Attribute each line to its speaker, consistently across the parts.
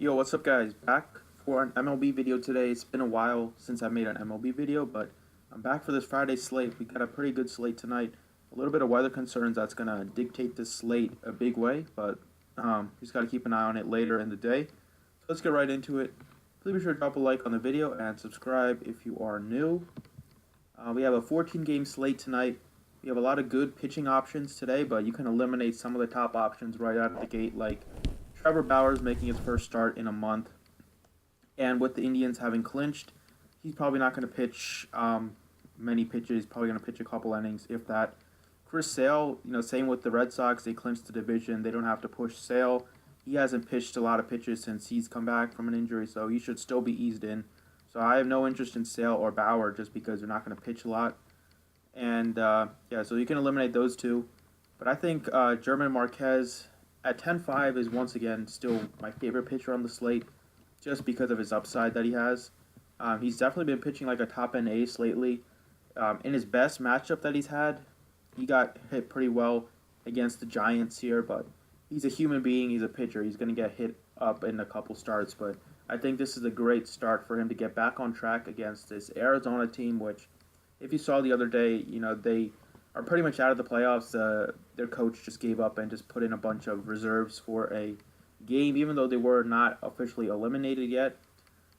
Speaker 1: Yo, what's up guys? Back for an MLB video today. It's been a while since I made an MLB video, but I'm back for this Friday slate. We got a pretty good slate tonight. A little bit of weather concerns that's going to dictate this slate a big way, but just got to keep an eye on it later in the day. So let's get right into it. Please be sure to drop a like on the video and subscribe if you are new. We have a 14-game slate tonight. We have a lot of good pitching options today, but you can eliminate some of the top options right out of the gate, like Trevor Bauer's making his first start in a month, and with the Indians having clinched, he's probably not going to pitch many pitches. He's probably going to pitch a couple innings, if that. Chris Sale, same with the Red Sox. They clinched the division. They don't have to push Sale. He hasn't pitched a lot of pitches since he's come back from an injury, so he should still be eased in. So I have no interest in Sale or Bauer just because they're not going to pitch a lot. And, so you can eliminate those two. But I think German Marquez at 10-5 is once again still my favorite pitcher on the slate just because of his upside that he has. He's definitely been pitching like a top-end ace lately. In his best matchup that he's had, he got hit pretty well against the Giants here, but he's a human being. He's a pitcher. He's going to get hit up in a couple starts, but I think this is a great start for him to get back on track against this Arizona team, which, if you saw the other day, they are pretty much out of the playoffs. Their coach just gave up and just put in a bunch of reserves for a game, even though they were not officially eliminated yet.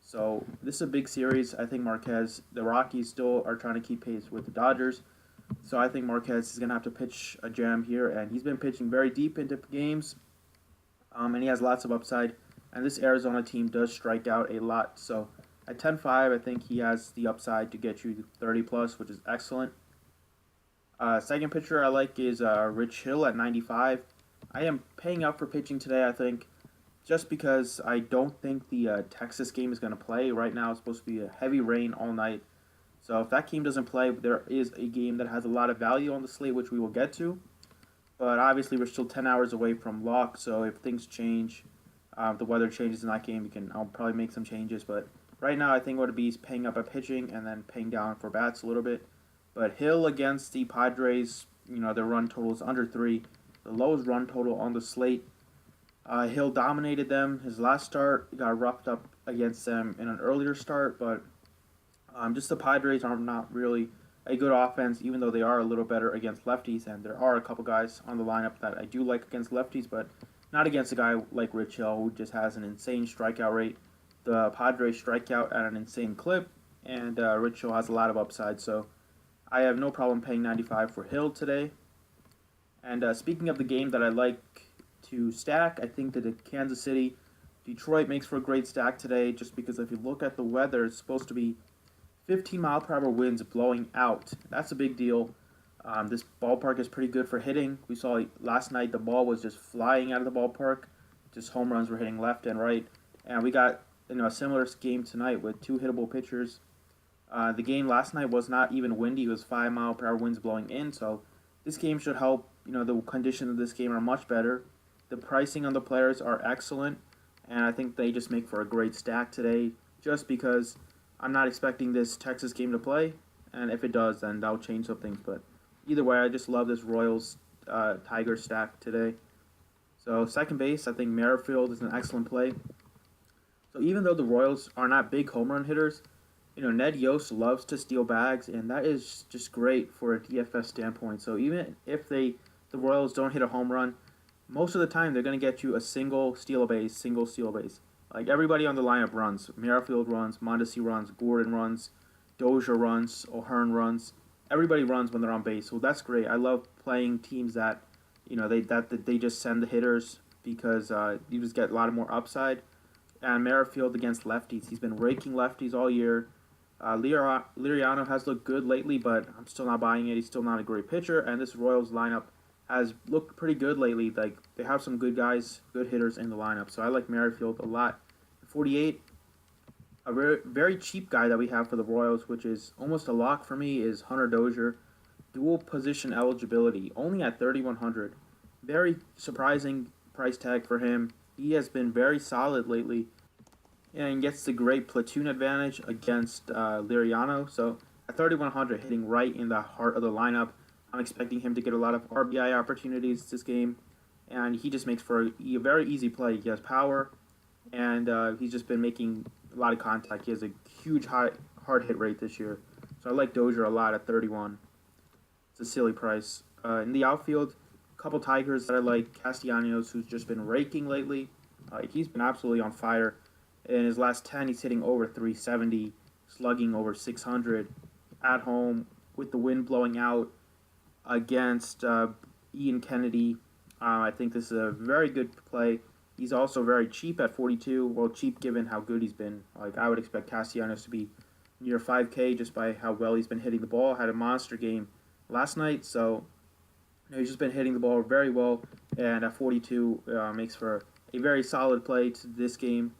Speaker 1: So this is a big series. I think Marquez, the Rockies still are trying to keep pace with the Dodgers. So I think Marquez is going to have to pitch a gem here, and he's been pitching very deep into games, and he has lots of upside. And this Arizona team does strike out a lot. So at 10-5, I think he has the upside to get you 30+, which is excellent. Second pitcher I like is Rich Hill at 95. I am paying up for pitching today, I think, just because I don't think the Texas game is going to play. Right now it's supposed to be a heavy rain all night. So if that game doesn't play, there is a game that has a lot of value on the slate, which we will get to. But obviously we're still 10 hours away from lock, so if things change, if the weather changes in that game, I'll probably make some changes. But right now I think what it would be is paying up at pitching and then paying down for bats a little bit. But Hill against the Padres, their run total is under 3. The lowest run total on the slate. Hill dominated them. His last start got roughed up against them in an earlier start, but just the Padres are not really a good offense, even though they are a little better against lefties, and there are a couple guys on the lineup that I do like against lefties, but not against a guy like Rich Hill, who just has an insane strikeout rate. The Padres strike out at an insane clip, and Rich Hill has a lot of upside, so I have no problem paying 95 for Hill today. And speaking of the game that I like to stack, I think that the Kansas City, Detroit makes for a great stack today, just because if you look at the weather, it's supposed to be 15-mile-per-hour winds blowing out. That's a big deal. This ballpark is pretty good for hitting. We saw last night the ball was just flying out of the ballpark. Just home runs were hitting left and right. And we got a similar game tonight with two hittable pitchers. The game last night was not even windy. It was 5-mile-per-hour winds blowing in. So this game should help. The conditions of this game are much better. The pricing on the players are excellent. And I think they just make for a great stack today, just because I'm not expecting this Texas game to play, and if it does, then that'll change some things. But either way, I just love this Royals Tigers stack today. So second base, I think Merrifield is an excellent play. So even though the Royals are not big home run hitters, Ned Yost loves to steal bags, and that is just great for a DFS standpoint. So even if the Royals don't hit a home run, most of the time they're going to get you a single steal a base, single steal a base. Like everybody on the lineup runs. Merrifield runs, Mondesi runs, Gordon runs, Dozier runs, O'Hearn runs. Everybody runs when they're on base, so that's great. I love playing teams that, they just send the hitters because you just get a lot more upside. And Merrifield against lefties, he's been raking lefties all year. Liriano has looked good lately, but I'm still not buying it. He's still not a great pitcher, and this Royals lineup has looked pretty good lately. Like, they have some good guys, good hitters in the lineup. So I like Merrifield a lot. 48, a very, very cheap guy that we have for the Royals, which is almost a lock for me, is Hunter Dozier. Dual position eligibility, only at 3,100. Very surprising price tag for him. He has been very solid lately and gets the great platoon advantage against Liriano. So at 3,100, hitting right in the heart of the lineup. I'm expecting him to get a lot of RBI opportunities this game, and he just makes for a very easy play. He has power, and he's just been making a lot of contact. He has a huge hard hit rate this year, so I like Dozier a lot at 31. It's a silly price. In the outfield, a couple Tigers that I like. Castellanos, who's just been raking lately. He's been absolutely on fire. In his last 10, he's hitting over 370, slugging over 600 at home with the wind blowing out against Ian Kennedy. I think this is a very good play. He's also very cheap at 42. Well, cheap given how good he's been. Like, I would expect Castellanos to be near 5K just by how well he's been hitting the ball. Had a monster game last night, so he's just been hitting the ball very well. And at 42, makes for a very solid play to this game.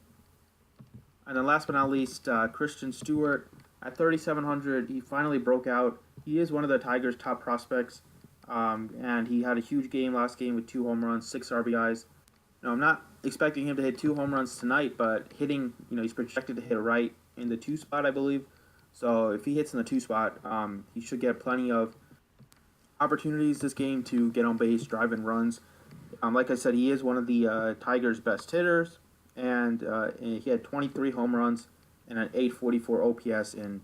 Speaker 1: And then last but not least, Christian Stewart at 3,700. He finally broke out. He is one of the Tigers' top prospects, and he had a huge game last game with 2 home runs, 6 RBIs. Now, I'm not expecting him to hit 2 home runs tonight, but hitting, he's projected to hit right in the 2 spot, I believe. So if he hits in the 2 spot, he should get plenty of opportunities this game to get on base, drive in runs. Like I said, he is one of the Tigers' best hitters, and he had 23 home runs and an 844 OPS in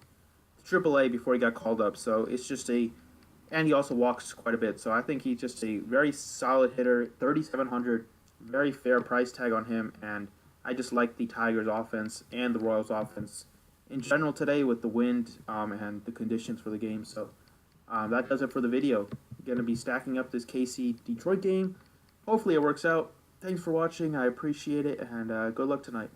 Speaker 1: AAA before he got called up. So it's just and he also walks quite a bit. So I think he's just a very solid hitter, 3,700, very fair price tag on him, and I just like the Tigers' offense and the Royals' offense in general today with the wind and the conditions for the game. So that does it for the video. Going to be stacking up this KC-Detroit game. Hopefully it works out. Thanks for watching. I appreciate it, and good luck tonight.